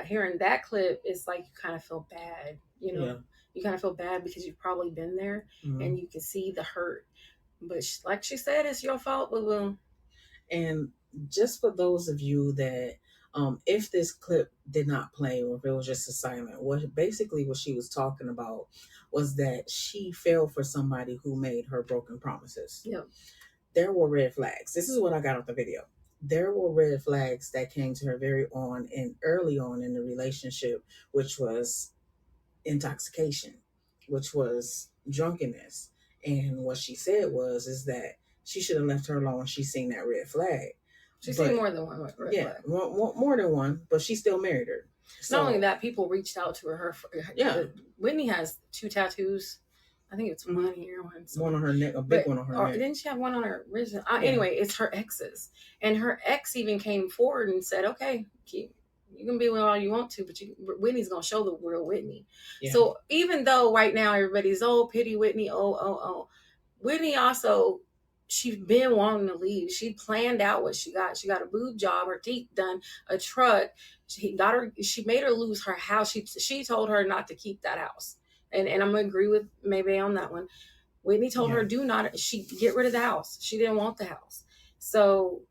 hearing that clip is like you kind of feel bad, you know. Yeah. You kind of feel bad because you've probably been there Mm-hmm. and you can see the hurt. But like she said, it's your fault, boo boo. And just for those of you that, if this clip did not play or if it was just a silent, what she was talking about was that she fell for somebody who made her broken promises. Yep. There were red flags. This is what I got off the video. There were red flags that came to her very on and early on in the relationship, which was intoxication, which was drunkenness. And what she said is that she should have left her alone when she seen that red flag. She's But seen more than one red flag. more than one, but she still married her. So, not only that, people reached out to her. Whitney has 2 tattoos. I think it's one here, one on her neck, a big one on her neck. Didn't she have one on her wrist? Anyway, it's her exes, and her ex even came forward and said, "Okay, you can be with all you want to, but Whitney's gonna show the real Whitney." Yeah. So even though right now everybody's pity Whitney, Whitney also, she's been wanting to leave. She planned out what she got. She got a boob job, her teeth done, a truck. She made her lose her house. She told her not to keep that house. And I'm gonna agree with maybe on that one. Whitney told her she get rid of the house. She didn't want the house. So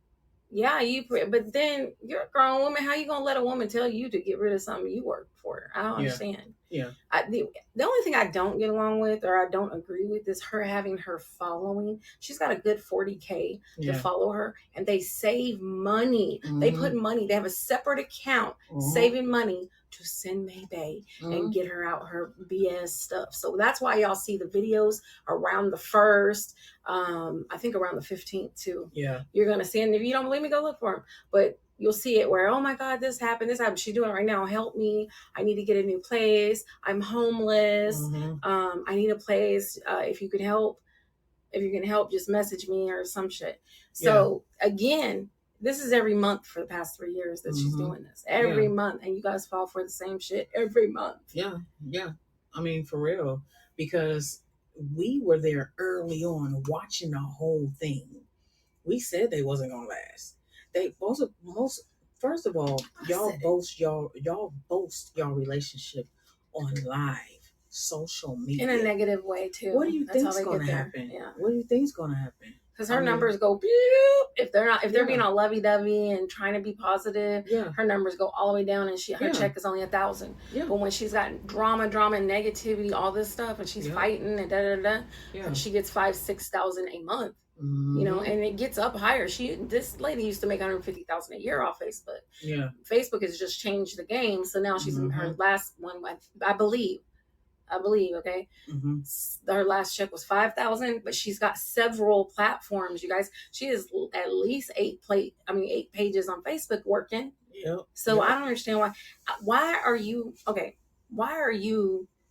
yeah, but then you're a grown woman. How you gonna let a woman tell you to get rid of something you worked for? I don't understand. Yeah. The only thing I don't get along with or I don't agree with is her having her following. She's got a good 40K to follow her, and they save money. Mm-hmm. They put money. They have a separate account saving money to send Maybe and get her out her BS stuff. So that's why y'all see the videos around the 1st. I think around the 15th too. Yeah. You're going to see, and if you don't believe me, go look for them. But you'll see it where, oh my God, this happened. She's doing it right now. Help me. I need to get a new place. I'm homeless. Mm-hmm. I need a place. If you can help, just message me or some shit. So again, this is every month for the past 3 years that she's doing this. Every month. And you guys fall for the same shit every month. Yeah. Yeah. I mean, for real. Because we were there early on watching the whole thing. We said they wasn't gonna last. They most first of all, y'all boast your relationship on live social media in a negative way too. What do you think's gonna happen? Yeah. What do you think's gonna happen? Because her numbers go if they're being all lovey dovey and trying to be positive. Yeah. Her numbers go all the way down, and her check is only 1,000. Yeah. But when she's got drama, negativity, all this stuff, and she's fighting and and she gets 5,000-6,000 a month. Mm-hmm. You know, and it gets up higher. This lady used to make 150,000 a year off Facebook. Yeah. Facebook has just changed the game, so now she's in her last one. I believe. Okay. Mm-hmm. Her last check was 5,000, but she's got several platforms. You guys, she has at least 8 pages on Facebook working. Yeah. So I don't understand why. Why are you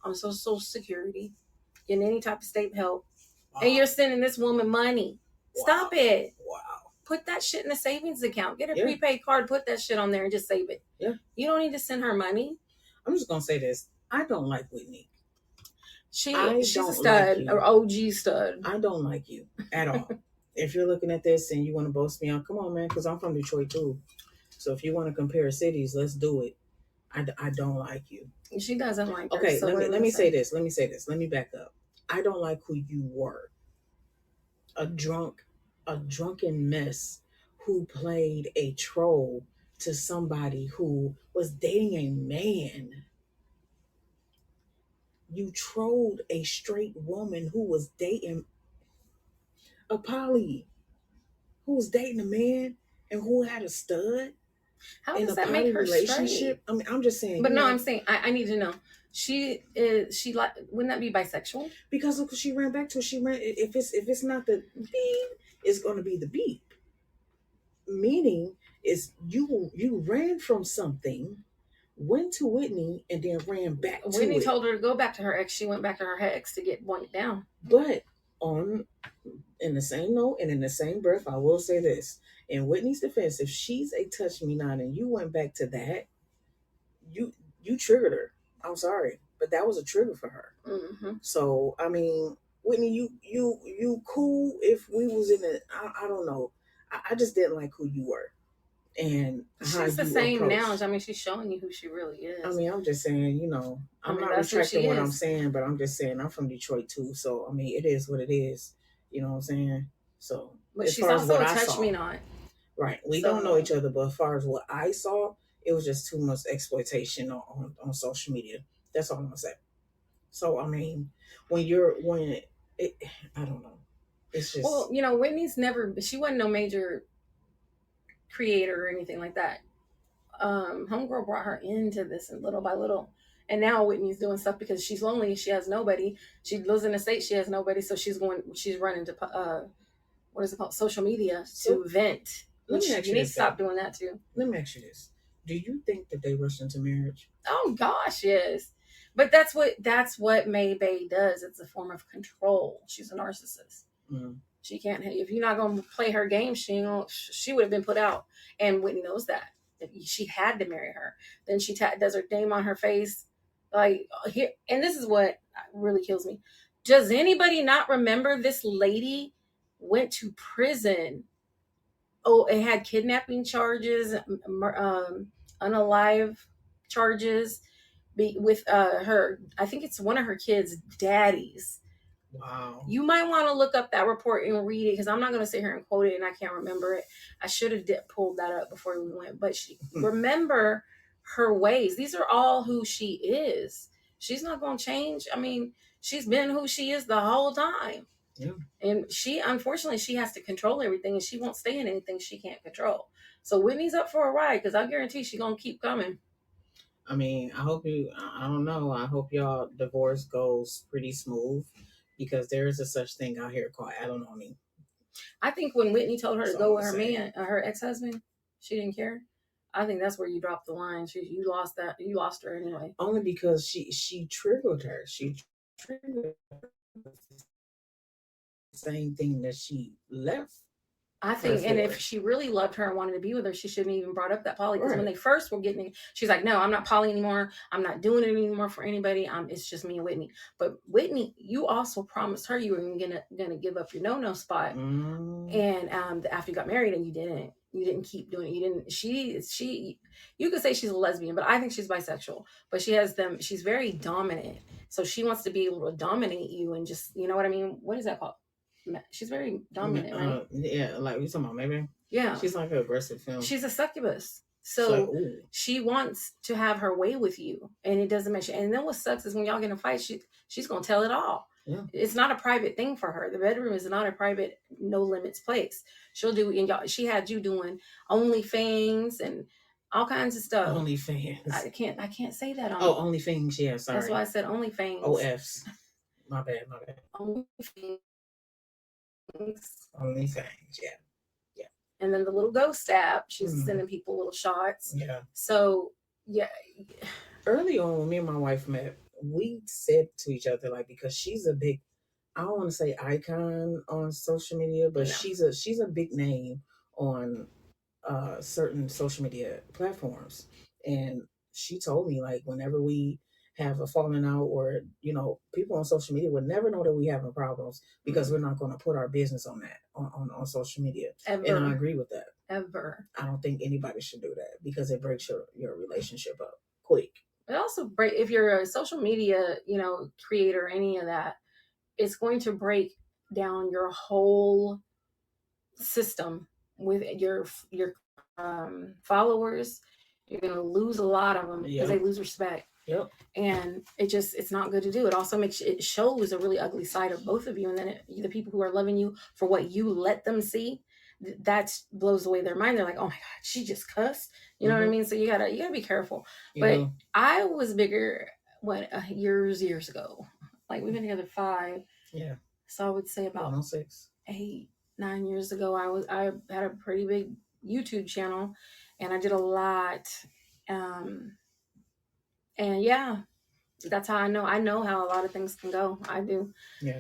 on Social Security getting any type of state help, and you're sending this woman money? Wow. Stop it. Wow. Put that shit in a savings account. Get a prepaid card. Put that shit on there and just save it. Yeah. You don't need to send her money. I'm just gonna say this. I don't like Whitney. She's a stud, like or OG stud. I don't like you at all. If you're looking at this and you want to boast me out, come on, man, because I'm from Detroit too. So if you want to compare cities, let's do it. I don't like you. She doesn't like her. Okay, so let me say this. Let me back up. I don't like who you were. A drunken mess who played a troll to somebody who was dating a man. You trolled a straight woman who was dating a poly, who was dating a man and who had a stud. How does that make her relationship? Straight? I mean, I'm just saying. But no, I'm saying I need to know. She wouldn't that be bisexual? Because look, she ran back to it. If it's not the beep, it's going to be the beep. Meaning is you ran from something, went to Whitney, and then ran back to Whitney told her to go back to her ex. She went back to her ex to get boinked down. But in the same note and in the same breath, I will say this. In Whitney's defense, if she's a touch me not and you went back to that, you triggered her. I'm sorry, but that was a trigger for her. Mm-hmm. So, I mean, Whitney, you cool if we was in I don't know. I just didn't like who you were. and how She's the you same now. approach. I mean, she's showing you who she really is. I mean, I'm just saying, I I'm mean, not that's who retracting she what I'm is. saying, but I'm just saying I'm from Detroit too. So I mean, it is what it is. You know what I'm saying? So But as she's far as also what a I touch me saw, not. right? We don't know So each other, but as far as what I saw, it was just too much exploitation on social media. That's all I'm gonna say. So I mean, when it, I don't know. It's well, just Whitney's never. She wasn't no major creator or anything like that. Homegirl brought her into this and little by little. And now Whitney's doing stuff because she's lonely. She has nobody. She lives in a state. She has nobody. So she's running to, what is it called? Social media so. to vent, Let me which ask you you need to this stop though. doing that too. Let me ask you this: do you think that they rushed into marriage? Oh gosh, yes. But that's what May Bay does. It's a form of control. She's a narcissist. Mm. She can't. If you're not gonna play her game, she would have been put out. And Whitney knows that. She had to marry her. Then she does her name on her face, like here. And this is what really kills me. Does anybody not remember this lady went to prison? Oh, it had kidnapping charges, unalive charges, with her. I think it's one of her kids' daddies. Wow. You might want to look up that report and read it because I'm not going to sit here and quote it and I can't remember it. I should have pulled that up before we went. But remember her ways. These are all who she is. She's not going to change. I mean, she's been who she is the whole time. Yeah. And unfortunately, she has to control everything and she won't stay in anything she can't control. So Whitney's up for a ride because I guarantee she's going to keep coming. I mean, I don't know. I hope y'all divorce goes pretty smooth because there is a such thing out here called alimony. I think when Whitney told her That's to all I'm go gonna with her say. man, her ex-husband, she didn't care. I think that's where you dropped the line. You lost that. You lost her anyway. Only because she triggered her. She triggered the same thing that she left I her think, and if for. she really loved her and wanted to be with her, she shouldn't even brought up that poly. Because when Right. they first were getting, she's like, "No, I'm not poly anymore. I'm not doing it anymore for anybody. It's just me and Whitney." But Whitney, you also promised her you were gonna give up your no spot, and after you got married, and you didn't. You didn't keep doing it. You didn't. She. You could say she's a lesbian, but I think she's bisexual. But she has them. She's very dominant, so she wants to be able to dominate you and just, you know what I mean. What is that called? She's very dominant, right? Yeah, like we talking about maybe. Yeah. She's like an aggressive film. She's a succubus. So she wants to have her way with you. And it doesn't make And then what sucks is when y'all get in a fight, she's gonna tell it all. Yeah. It's not a private thing for her. The bedroom is not a private, no limits place. She'll do, and y'all, she had you doing OnlyFans and all kinds of stuff. OnlyFans. I can't say that on. Oh, OnlyFans. Yeah, sorry. That's why I said OnlyFans. OFs. My bad. OnlyFans. OnlyFans. Yeah. And then the little ghost app, she's sending people little shots. Yeah. So yeah. Early on, when me and my wife met, we said to each other, like, because she's a big, I don't want to say icon on social media, but she's a big name on certain social media platforms. And she told me, like, whenever we have a falling out, or people on social media would never know that we having problems because we're not going to put our business on that on social media. Ever. And I agree with that. Ever. I don't think anybody should do that because it breaks your relationship up quick. It also if you're a social media, creator, any of that, it's going to break down your whole system with your followers. You're going to lose a lot of them because they lose respect. Yep. And it's not good to do. It also shows a really ugly side of both of you. And then the people who are loving you for what you let them see, that blows away their mind. They're like, oh my God, she just cussed. You know what I mean? So you gotta be careful. But I was bigger years ago. Like we've been together 5. Yeah. So I would say about 6, 8, 9 years ago, I had a pretty big YouTube channel and I did a lot. And yeah, that's how I know how a lot of things can go. I do. Yeah.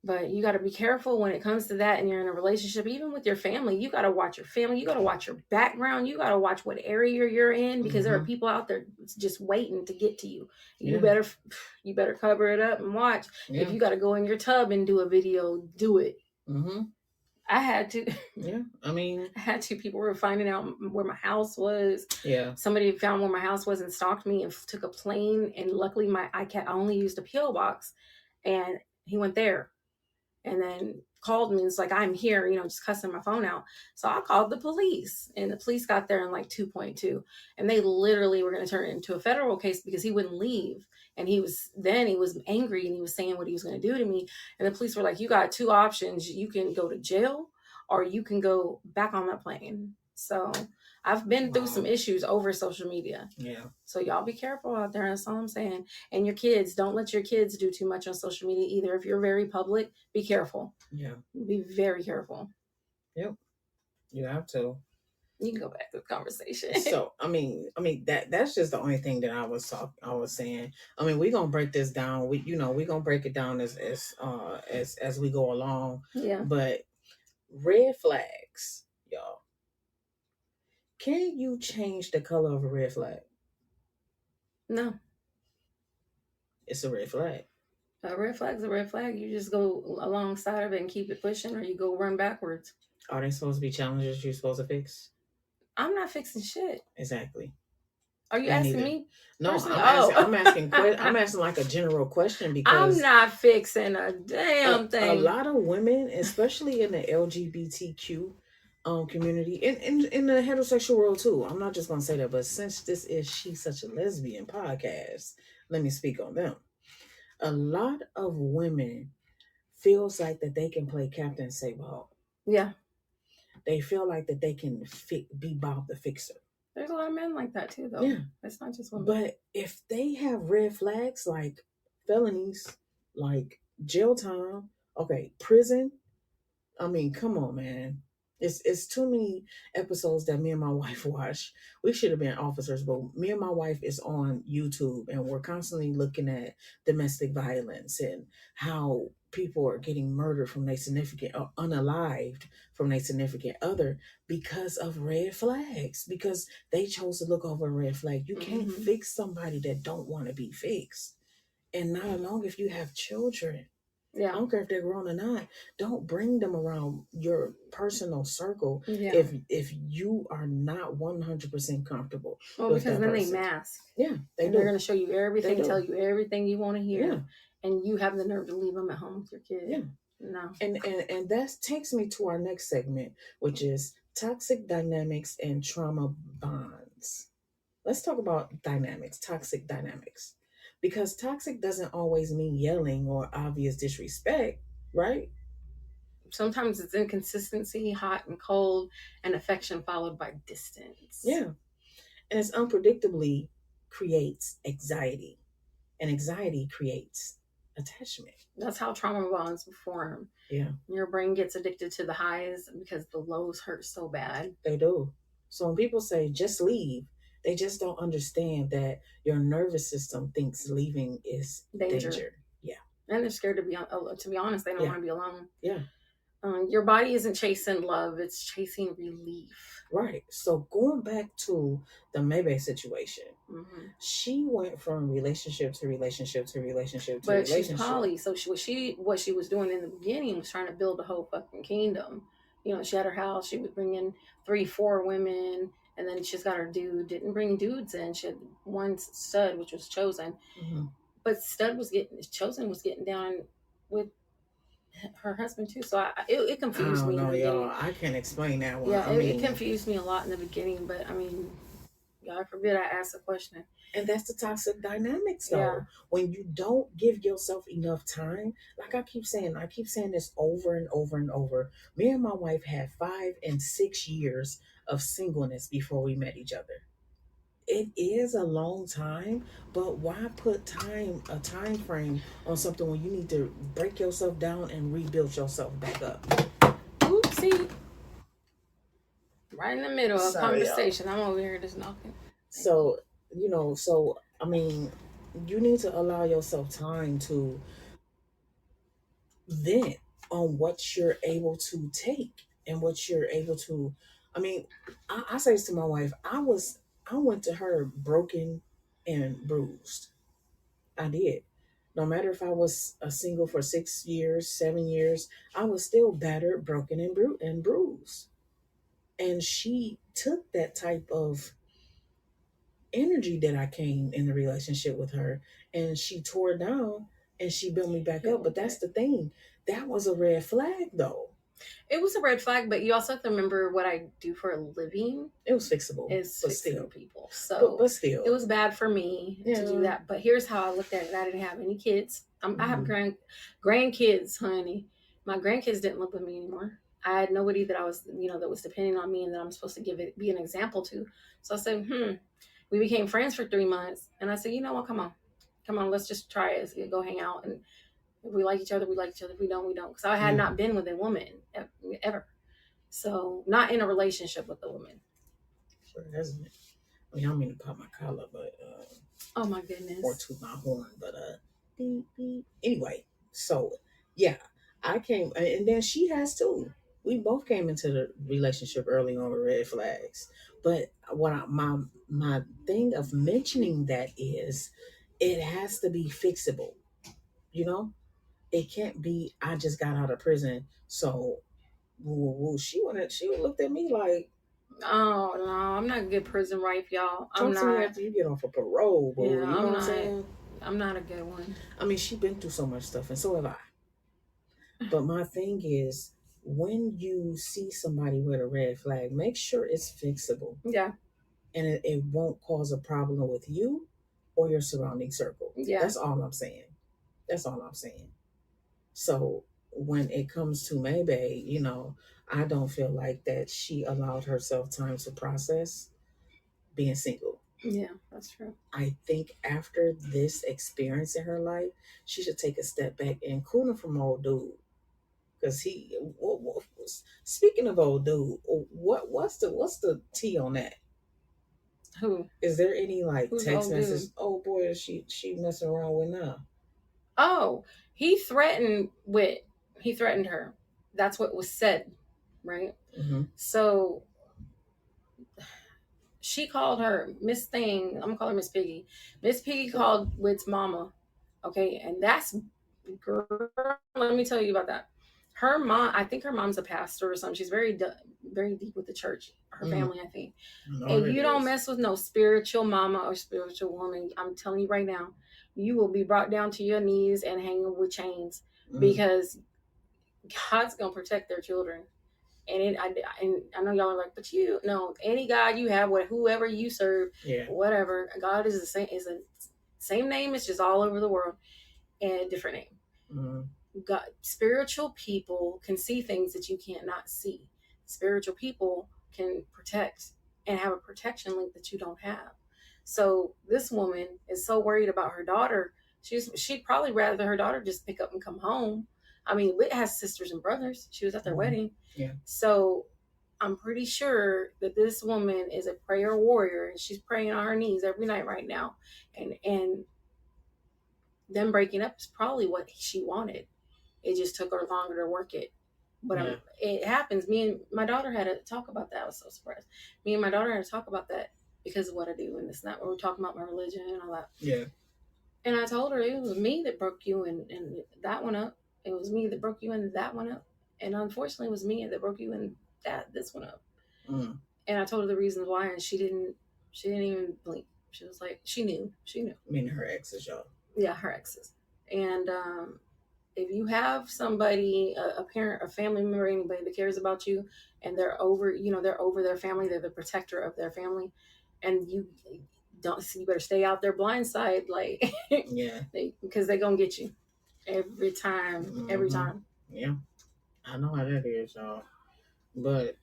But you got to be careful when it comes to that, and you're in a relationship, even with your family. You got to watch your family. You got to watch your background. You got to watch what area you're in, because there are people out there just waiting to get to you. You better cover it up and watch. If you got to go in your tub and do a video, do it. I had to. Yeah, I mean, I had to. People were finding out where my house was. yeah. Somebody found where my house was and stalked me and took a plane. And luckily, I only used a PO box, and he went there and then called me and was like, I'm here, just cussing my phone out. So I called the police, and the police got there in like 2.2, and they literally were going to turn it into a federal case because he wouldn't leave. And he was angry, and he was saying what he was going to do to me. And the police were like, you got two options. You can go to jail or you can go back on that plane. So I've been through some issues over social media. Yeah. So y'all be careful out there. That's all I'm saying. And your kids, don't let your kids do too much on social media either. If you're very public, be careful. Yeah. Be very careful. Yep. You have to. You can go back to the conversation. So I mean that's just the only thing that I was saying. I mean, we're gonna break this down. We're gonna break it down as we go along. Yeah. But red flags, y'all. Can you change the color of a red flag? No. It's a red flag. A red flag's a red flag. You just go alongside of it and keep it pushing, or you go run backwards. Are they supposed to be challenges you're supposed to fix? I'm not fixing shit. Exactly. Are you asking me? No, I'm asking. I'm asking like a general question because I'm not fixing a damn thing. A lot of women, especially in the LGBTQ community, in the heterosexual world too. I'm not just gonna say that, but since this is She's Such a Lesbian podcast, let me speak on them. A lot of women feels like that they can play Captain Save-A-Ho. Yeah. They feel like that they can be Bob the Fixer. There's a lot of men like that too, though. Yeah. It's not just women. But if they have red flags like felonies, like jail time, okay, prison, I mean, come on, man. It's too many episodes that me and my wife watch. We should have been officers, but me and my wife is on YouTube and we're constantly looking at domestic violence and how people are getting murdered from their significant or unalived from their significant other because of red flags, because they chose to look over a red flag. You can't fix somebody that don't want to be fixed. And not alone if you have children. Yeah. I don't care if they're grown or not. Don't bring them around your personal circle if you are not 100% comfortable. Well, because then they mask. Yeah, they're going to show you everything, tell you everything you want to hear, and you have the nerve to leave them at home with your kid. Yeah, no. And that takes me to our next segment, which is toxic dynamics and trauma bonds. Let's talk about dynamics, toxic dynamics. Because toxic doesn't always mean yelling or obvious disrespect, right? Sometimes it's inconsistency, hot and cold, and affection followed by distance. Yeah. And it's unpredictably creates anxiety. And anxiety creates attachment. That's how trauma bonds form. Yeah. Your brain gets addicted to the highs because the lows hurt so bad. They do. So when people say just leave, they just don't understand that your nervous system thinks leaving is danger. Yeah. And they're scared to be honest, they don't want to be alone. Yeah. Your body isn't chasing love, it's chasing relief. Right. So going back to the Maybe situation, she went from relationship to relationship to relationship to relationship. But she's poly, so what she was doing in the beginning was trying to build a whole fucking kingdom. She had her house, she would bring in 3-4 women, and then she's got her dude. Didn't bring dudes in. She had one stud, which was Chosen. But Chosen was getting down with her husband too. So it confused me. Y'all. I can't explain that one. Yeah, it confused me a lot in the beginning. But I mean, God forbid I ask a question. And that's the toxic dynamics, though. Yeah. When you don't give yourself enough time, like I keep saying this over and over and over. Me and my wife had 5 and 6 years of singleness before we met each other. It is a long time, but why put a time frame on something when you need to break yourself down and rebuild yourself back up? Oopsie. Right in the middle of a conversation. I'm over here just knocking. So, I mean, you need to allow yourself time to vent on what you're able to take and what you're able to. I mean, I say this to my wife. I went to her broken and bruised. I did. No matter if I was a single for 6 years, 7 years, I was still battered, broken, and bruised. And she took that type of energy that I came in the relationship with her, and she tore down and she built me back up. But that's the thing. That was a red flag, though. It was a red flag, but you also have to remember what I do for a living. It was fixable. Is but fixing still. people. So but still. It was bad for me to do that. But here's how I looked at it. I didn't have any kids. I have grandkids, honey. My grandkids didn't live with me anymore. I had nobody that I was, that was depending on me and that I'm supposed to be an example to. So I said, we became friends for 3 months. And I said, you know what, come on, let's just try it. Go hang out. And if we like each other, we like each other. If we don't, we don't. Because I had not been with a woman ever. So not in a relationship with a woman. Sure hasn't it? I mean, I don't mean to pop my collar, but oh my goodness, or toot my horn, but beep, beep. Anyway, so yeah, I came, and then she has too. We both came into the relationship early on with red flags. But my thing of mentioning that is, it has to be fixable. You know, it can't be. I just got out of prison, so she looked at me like, oh no, I'm not a good prison wife, y'all. I'm not. After you get off of parole, boy, yeah, you know what I'm saying? I'm not a good one. I mean, she's been through so much stuff, and so have I. But my thing is, when you see somebody with a red flag, make sure it's fixable. Yeah. And it won't cause a problem with you or your surrounding circle. Yeah. That's all I'm saying. That's all I'm saying. So when it comes to Maybay, I don't feel like that she allowed herself time to process being single. Yeah, that's true. I think after this experience in her life, she should take a step back and cool from old dude. Because speaking of old dude, what's the tea on that? Who is there any like Who's text message? Oh boy, is she messing around with now? Oh, he threatened her. That's what was said, right? Mm-hmm. So she called her Miss Thing. I'm gonna call her Miss Piggy. Miss Piggy called Whit's mama. Okay, and that's girl. Let me tell you about that. Her mom, I think her mom's a pastor or something. She's very deep with the church. Her family, I think. And you don't mess with no spiritual mama or spiritual woman. I'm telling you right now, you will be brought down to your knees and hanging with chains because God's gonna protect their children. And I know y'all are like, but you know, any God you have, with whoever you serve, whatever, God is the same name. It's just all over the world and a different name. God, spiritual people can see things that you can't not see. Spiritual people can protect and have a protection link that you don't have. So this woman is so worried about her daughter. She'd probably rather her daughter just pick up and come home. I mean, Whit has sisters and brothers. She was at their wedding. Yeah. So I'm pretty sure that this woman is a prayer warrior and she's praying on her knees every night right now. And them breaking up is probably what she wanted. It just took her longer to work it. But it happens. Me and my daughter had to talk about that. I was so surprised. Me and my daughter had to talk about that because of what I do. And it's not, we're talking about my religion and all that. Yeah. And I told her it was me that broke you and that one up. It was me that broke you and that one up. And unfortunately, it was me that broke you and this one up. And I told her the reasons why, and she didn't even blink. She was like, she knew. I mean, her exes, y'all. Yeah, her exes. And if you have somebody, a parent, a family member, anybody that cares about you, and they're over their family, they're the protector of their family, and you better stay out their blind side, like, yeah, because they're gonna get you every time. Yeah, I know how that is, y'all. But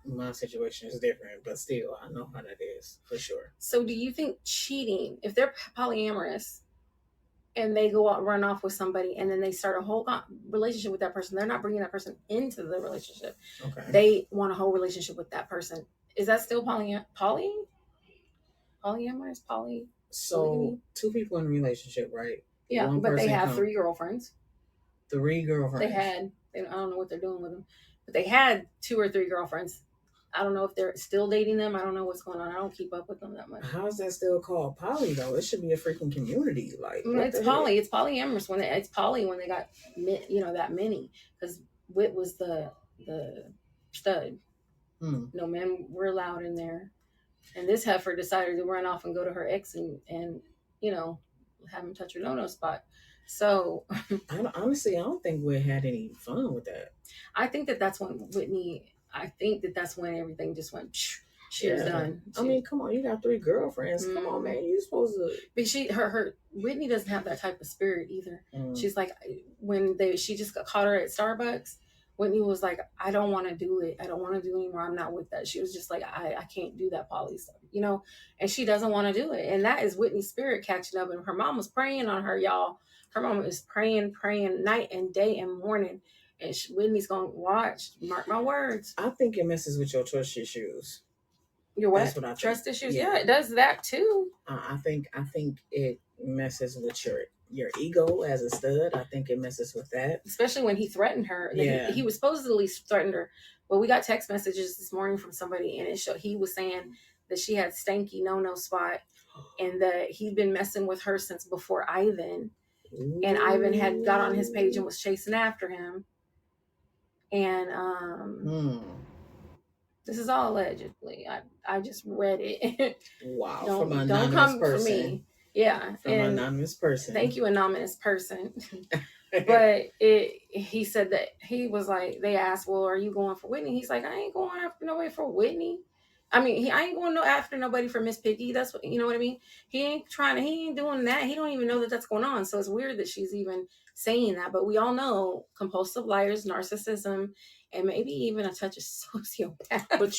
my situation is different, but still, I know how that is for sure. So, do you think cheating, if they're polyamorous, and they go out run off with somebody and then they start a whole relationship with that person, they're not bringing that person into the relationship. Okay. They want a whole relationship with that person. Is that still polyamorous? So polygamy? Two people in a relationship, right? Yeah, but they have 3 girlfriends. 3 girlfriends. I don't know what they're doing with them, but they had 2 or 3 girlfriends. I don't know if they're still dating them. I don't know what's going on. I don't keep up with them that much. How is that still called poly though? It should be a freaking community. Like what It's the poly. heck? It's polyamorous it's poly when they got that many, because Whit was the stud. No men were allowed in there, and this heifer decided to run off and go to her ex and have him touch her no spot. So honestly, I don't think we had any fun with that. I think that's when Whitney. I think that's when everything just went. She was done. I mean, come on, you got 3 girlfriends. Come on, man, you supposed to. But her Whitney doesn't have that type of spirit either. She's like, when she just caught her at Starbucks, Whitney was like, I don't want to do it. I don't want to do it anymore. I'm not with that. She was just like, I can't do that poly stuff, and she doesn't want to do it. And that is Whitney's spirit catching up. And her mom was praying on her, y'all. Her mom is praying night and day and morning. And Whitney's going to watch. Mark my words. I think it messes with your trust issues. Your what? That's what I think. Trust issues? Yeah, it does that too. I think it messes with your ego as a stud. I think it messes with that. Especially when he threatened her. Yeah. He was supposedly threatened her. Well, we got text messages this morning from somebody, and he was saying that she had stanky no spot, and that he'd been messing with her since before Ivan. Ooh. And Ivan had got on his page and was chasing after him. And this is all allegedly. I just read it. Wow. From an anonymous person. For me. Yeah. From an anonymous person. Thank you, anonymous person. But he said that he was like, they asked, well, are you going for Whitney? He's like, I ain't going after nobody for Whitney. I mean, I ain't going after nobody for Miss Piggy. That's what, you know what I mean? He ain't doing that. He don't even know that that's going on. So it's weird that she's even saying that. But we all know compulsive liars, narcissism, and maybe even a touch of sociopath. But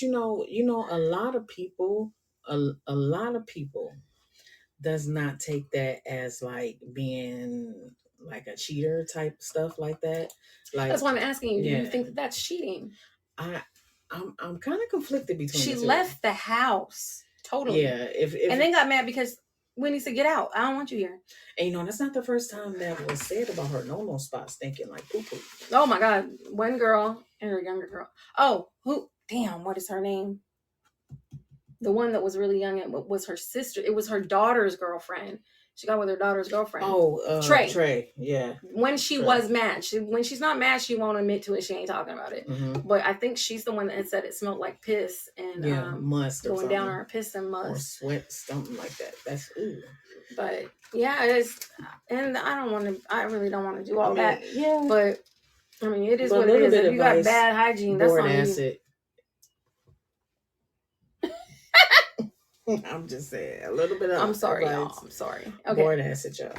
a lot of people, a lot of people does not take that as like being like a cheater type stuff like that. Like that's why I'm asking you. Do you think that that's cheating? I'm kind of conflicted between. She left the house totally. Yeah, if and then got mad because Winnie said, "Get out! I don't want you here." And that's not the first time that was said about her no spots, thinking like poo poo. Oh my God, one girl and her younger girl. Oh, who? Damn, what is her name? The one that was really young and was her sister. It was her daughter's girlfriend. She got with her daughter's girlfriend. Oh, Trey. Yeah. When she was mad. When she's not mad, she won't admit to it. She ain't talking about it. Mm-hmm. But I think she's the one that said it smelled like piss and must going down her piss and must. Or sweat, something like that. That's ooh. But yeah, it's, and I really don't want to do all that. Yeah. But I mean, it is what it is. If you got bad hygiene, that's on you. I'm just saying a little bit of. I'm sorry, y'all. I'm sorry. Okay. Boric acid, y'all.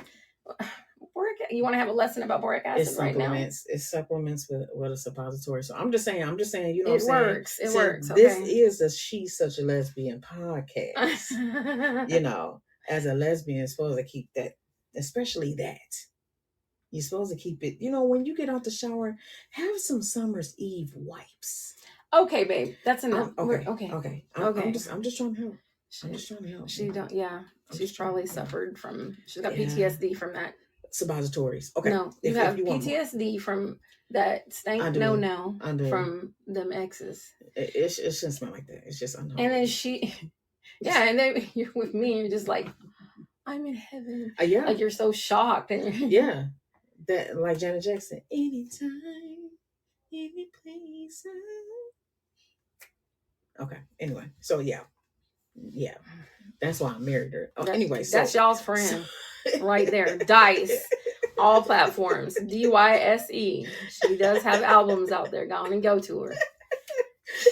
You want to have a lesson about boric acid right now? It's supplements with a suppository. So I'm just saying. You know, it works. It works. This is a She's Such a Lesbian podcast. As a lesbian, you're supposed to keep that, especially that. You're supposed to keep it. When you get out the shower, have some Summer's Eve wipes. Okay, babe. That's enough. Okay. I'm just trying to help. I'm just trying to help. She don't. Yeah, she's probably suffered from. She's got PTSD from that. Suppositories. Okay. No, you have PTSD from that stank from them exes. It shouldn't smell like that. It's just unhealthy. And then and then you're with me and you're just like, I'm in heaven. Yeah. Like you're so shocked. Yeah. That like Janet Jackson. Anytime, any place. Okay. Anyway, so yeah. That's why I married her. That's y'all's friend right there. Dice, all platforms. DYSE. She does have albums out there. Go on and go to her.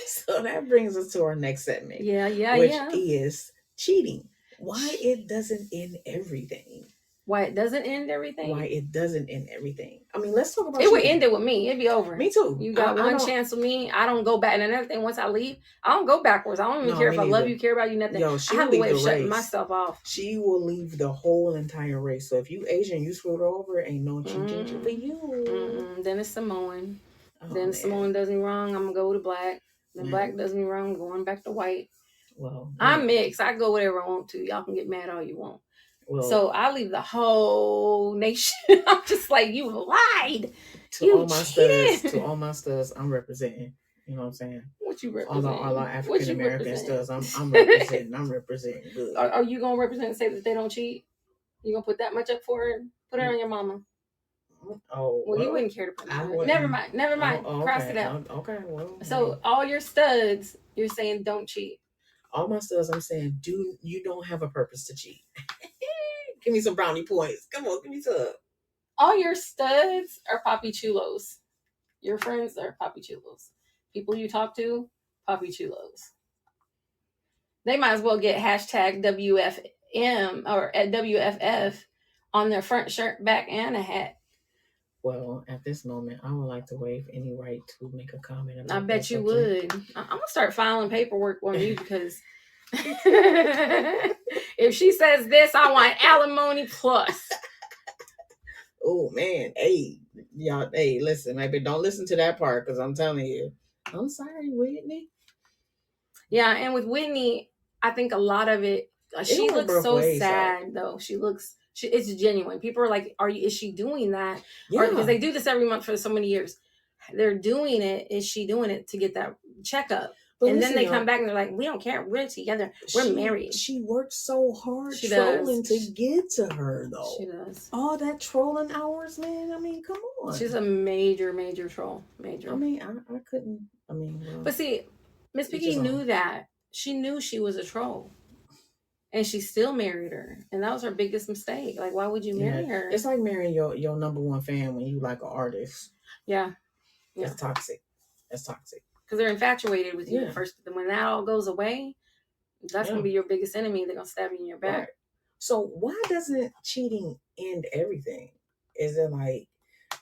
So that brings us to our next segment. Which is cheating. Why it doesn't end everything. Why it doesn't end everything? Why it doesn't end everything. I mean, let's talk about it. Would end it with me. It'd be over. Me too. You got one chance with me. I don't go back. And another thing, once I leave, I don't go backwards. I don't even care if I love you, care about you, nothing. Yo, I have a way of shutting myself off. She will leave the whole entire race. So if you Asian, you screwed her over, ain't no ginger for you. Then it's Samoan. Then Samoan does me wrong, I'm going to go to black. Then black does me wrong, I'm going back to white. Well, I'm mixed. I go whatever I want to. Y'all can get mad all you want. Well, so I leave the whole nation. I'm just like, you lied. To all my studs, I'm representing. You know what I'm saying? What you All represent? our What African you American represent? stuff. I'm representing. I'm representing good. Are you gonna represent and say that they don't cheat? You gonna put that much up for it? Put it on your mama. Oh well, you wouldn't care to put it on. Never mind. Cross it out. Okay. Well, So all your studs, you're saying don't cheat. All my studs, I'm saying, you don't have a purpose to cheat. Give me some brownie points. Come on, give me some. All your studs are Papi Chulos. Your friends are Papi Chulos. People you talk to, Papi Chulos. They might as well get hashtag WFM or at WFF on their front shirt, back, and a hat. Well, at this moment, I would like to waive any right to make a comment about I bet you would. I'm gonna start filing paperwork on you because if she says this, I want alimony plus. Oh man, hey, y'all, hey, listen, maybe don't listen to that part because I'm telling you, I'm sorry, Whitney. Yeah, and with Whitney, I think a lot of it. She looks so sad though. It's genuine. People are like, is she doing that? Yeah. Because they do this every month for so many years. They're doing it. Is she doing it to get that checkup? But and listen, then they come back and they're like, we don't care. We're together. We're married. She works so hard trolling to get to her, though. She does. All that trolling hours, man. I mean, come on. She's a major, major troll. Major. I mean, I couldn't. I mean, well, but see, Miss Piggy knew that. She knew she was a troll. And she still married her. And that was her biggest mistake. Like, why would you marry her? It's like marrying your number one fan when you like an artist. Yeah. It's toxic. That's toxic. Because they're infatuated with you at first. But then when that all goes away, that's going to be your biggest enemy. They're going to stab you in your back. Right. So why doesn't cheating end everything? Is it like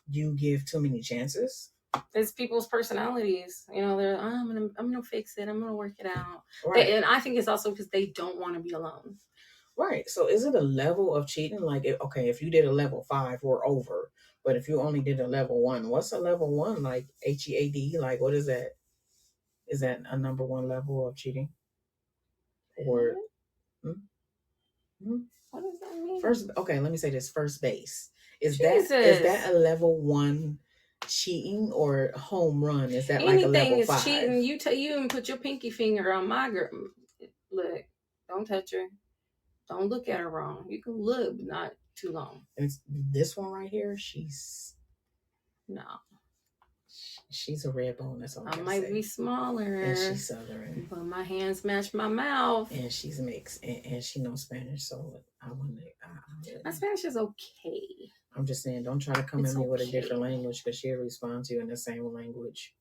you give too many chances? It's people's personalities. You know, they're, I'm gonna fix it. I'm gonna work it out. Right. And I think it's also because they don't want to be alone. Right. So is it a level of cheating? Like, if you did a level 5, we're over. But if you only did a level 1, what's a level 1? Like HEAD? Like, what is that? Is that a number 1 level of cheating? Or what does that mean? Let me say this. First base. Is that a level 1 cheating or home run? Is that anything like a level 5? Anything is cheating. You even put your pinky finger on my girl. Look, don't touch her. Don't look at her wrong. You can look, but not too long. And this one right here, she's a red bone. That's all I might be smaller. And she's Southern. But my hands match my mouth. And she's mixed. And she knows Spanish. So I want to. My Spanish is okay. I'm just saying, don't try to come at me with a different language because she'll respond to you in the same language.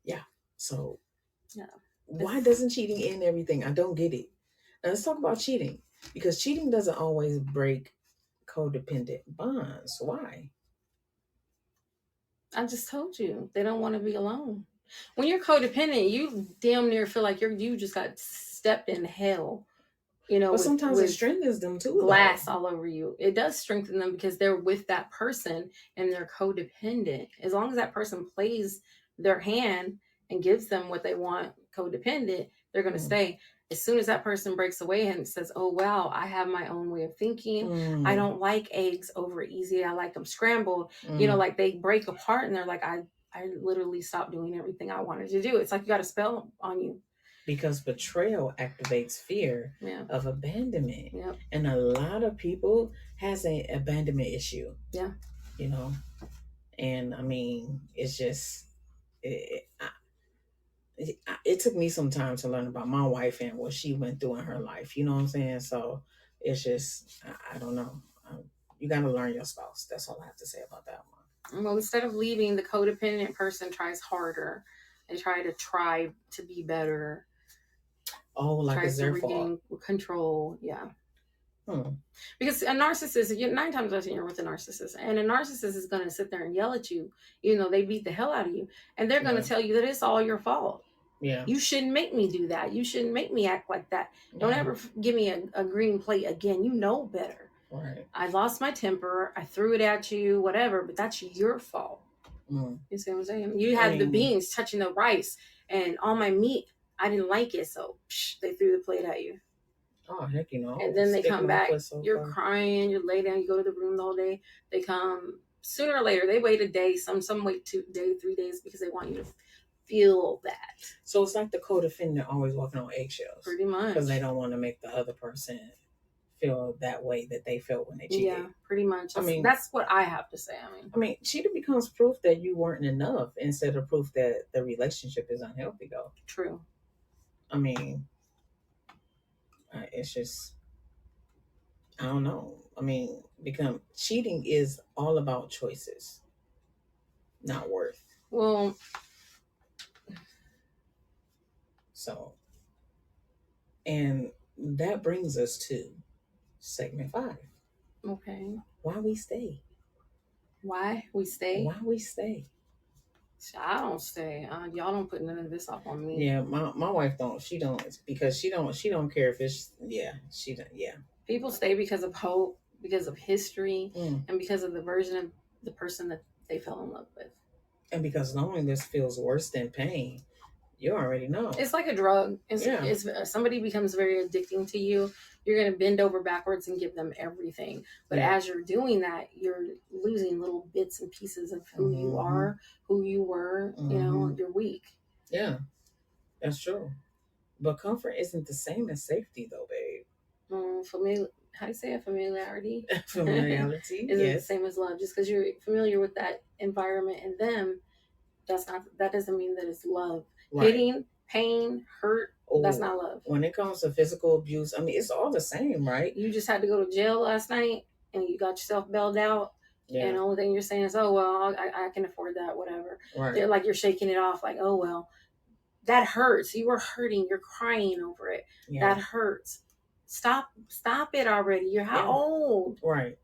Yeah. So why doesn't cheating end everything? I don't get it. Now let's talk about cheating. Because cheating doesn't always break codependent bonds. Why? I just told you they don't want to be alone. When you're codependent, you damn near feel like you just got stepped in hell. You know, but sometimes it strengthens them too. Glass all over you. It does strengthen them because they're with that person and they're codependent. As long as that person plays their hand and gives them what they want, codependent, they're going to stay. As soon as that person breaks away and says, oh, wow, I have my own way of thinking. I don't like eggs over easy. I like them scrambled. You know, like they break apart and they're like, I literally stopped doing everything I wanted to do. It's like you got a spell on you. Because betrayal activates fear of abandonment. Yep. And a lot of people has an abandonment issue. Yeah. You know, and I mean, it's just, it took me some time to learn about my wife and what she went through in her life. You know what I'm saying? So it's just, I don't know. You got to learn your spouse. That's all I have to say about that one. Well, instead of leaving, the codependent person tries harder and try to be better. Oh, like it's their fault. Control. Yeah. Because a narcissist, 9 times out of 10 you're with a narcissist, and a narcissist is going to sit there and yell at you, even though they beat the hell out of you, and they're going to tell you that it's all your fault. Yeah. You shouldn't make me do that. You shouldn't make me act like that. Don't ever give me a green plate again. You know better. Right. I lost my temper. I threw it at you, whatever, but that's your fault. You see what I'm saying? You had the beans touching the rice and all my meat. I didn't like it, so they threw the plate at you. Oh, heck, and then they come back. You're crying. You lay down. You go to the room the whole day. They come sooner or later. They wait a day. Some wait 2 days, 3 days because they want you to feel that. So it's like the codependent always walking on eggshells. Pretty much. Because they don't want to make the other person feel that way that they felt when they cheated. Yeah, pretty much. That's what I have to say. I mean, cheating becomes proof that you weren't enough instead of proof that the relationship is unhealthy, though. True. I mean, it's just, I don't know. I mean, cheating is all about choices, not worth. Well, so, and that brings us to segment 5. Okay. Why we stay? Why we stay? Why we stay? I don't stay. Y'all don't put none of this off on me. Yeah, my wife don't. She don't, because she don't care if it's she don't. Yeah. People stay because of hope, because of history, and because of the version of the person that they fell in love with. And because loneliness feels worse than pain. You already know. It's like a drug. If somebody becomes very addicting to you, you're going to bend over backwards and give them everything. But as you're doing that, you're losing little bits and pieces of who you are, who you were. You know, you're weak. Yeah, that's true. But comfort isn't the same as safety, though, babe. How do you say it? Familiarity? Familiarity isn't the same as love. Just because you're familiar with that environment and them, that doesn't mean that it's love. Right. Hitting, pain, hurt, that's not love. When it comes to physical abuse, I mean, it's all the same, right? You just had to go to jail last night and you got yourself bailed out. Yeah. And the only thing you're saying is, oh, well, I can afford that, whatever. Right. They're like, you're shaking it off like, oh, well, that hurts. You were hurting. You're crying over it. Yeah. That hurts. Stop it already. You're how old? Right.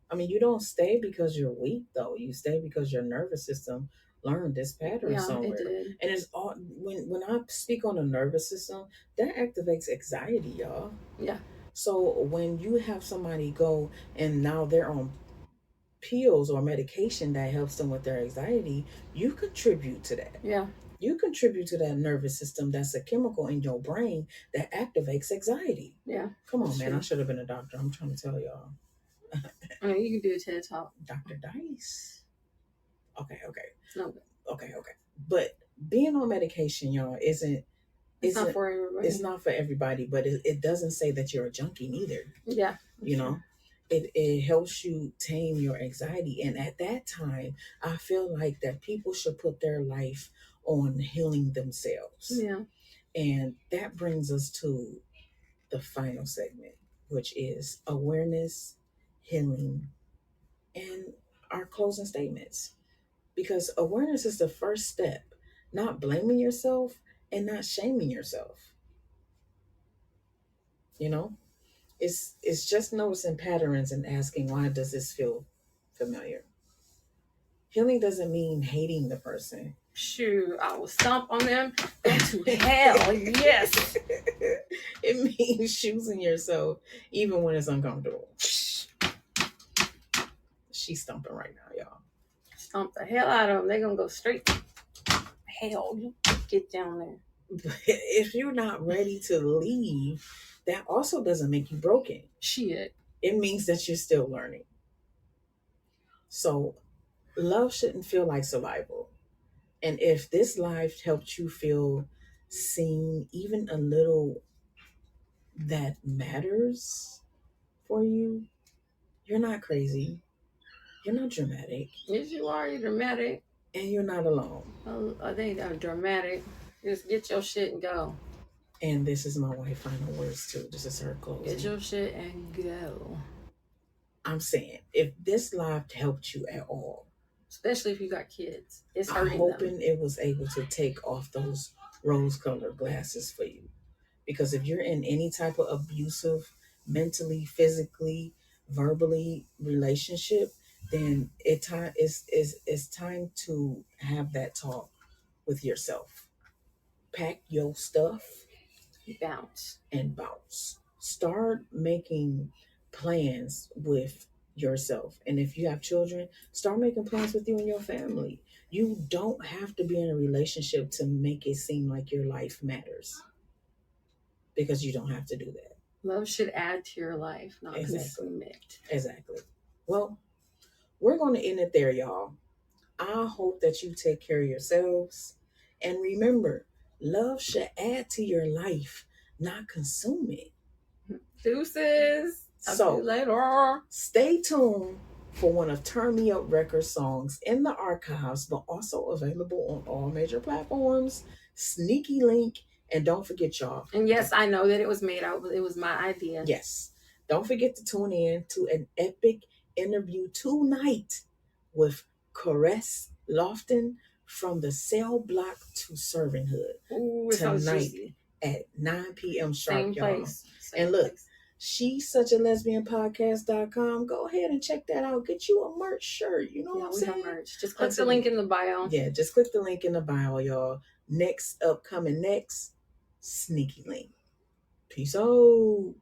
I mean, you don't stay because you're weak, though. You stay because your nervous system learned this pattern somewhere. It did. And it's all when I speak on the nervous system, that activates anxiety, y'all. Yeah. So when you have somebody go and now they're on pills or medication that helps them with their anxiety, you contribute to that. Yeah. You contribute to that nervous system. That's a chemical in your brain that activates anxiety. Yeah. Come on, man. True. I should have been a doctor. I'm trying to tell y'all. I mean, you can do a TED Talk. Dr. Dice. Okay. No good. Okay. But being on medication, y'all, it's not for everybody. It's not for everybody, but it doesn't say that you're a junkie neither. Yeah. You know, it helps you tame your anxiety. And at that time, I feel like that people should put their life on healing themselves. Yeah. And that brings us to the final segment, which is awareness, healing, and our closing statements. Because awareness is the first step, not blaming yourself and not shaming yourself. You know, it's just noticing patterns and asking, why does this feel familiar? Healing doesn't mean hating the person. Shoot, I will stomp on them. Go to hell. Yes. It means choosing yourself even when it's uncomfortable. She's stomping right now, y'all. Stomp the hell out of them. They're going to go straight to hell. You get down there. But if you're not ready to leave, that also doesn't make you broken. Shit. It means that you're still learning. So love shouldn't feel like survival. And if this life helped you feel seen even a little, that matters for you, you're not crazy. You're not dramatic. Yes, you are. You're dramatic. And you're not alone. Oh, I think I'm dramatic. Just get your shit and go. And this is my wife's final words too. This is her closing. Get your shit and go. I'm saying, if this life helped you at all, especially if you got kids, it's hurting I'm hoping it was able to take off those rose-colored glasses for you. Because if you're in any type of abusive, mentally, physically, verbally relationship, then it's time to have that talk with yourself. Pack your stuff. Bounce. Start making plans with yourself. And if you have children, start making plans with you and your family. You don't have to be in a relationship to make it seem like your life matters. Because you don't have to do that. Love should add to your life, not exactly. Exactly. Well, we're going to end it there, y'all. I hope that you take care of yourselves And remember, love should add to your life, not consume it. Deuces. I'll see you So later. stay tuned for one of Turn Me Up Record songs in the archives, but also available on all major platforms. Sneaky link. And don't forget, y'all. And yes, I know that it was made out. It was my idea. Yes. Don't forget to tune in to an epic interview tonight with Caress Lofton from the Cell Block to Servanthood. Ooh, tonight at 9 p.m. sharp, Same y'all. place. And look, She's Such a Lesbian Podcast.com. Go ahead and check that out. Get you a merch shirt. You know what I'm saying? We have merch. Just click the link in the bio. Yeah, just click the link in the bio, y'all. Next, Sneaky Link. Peace out.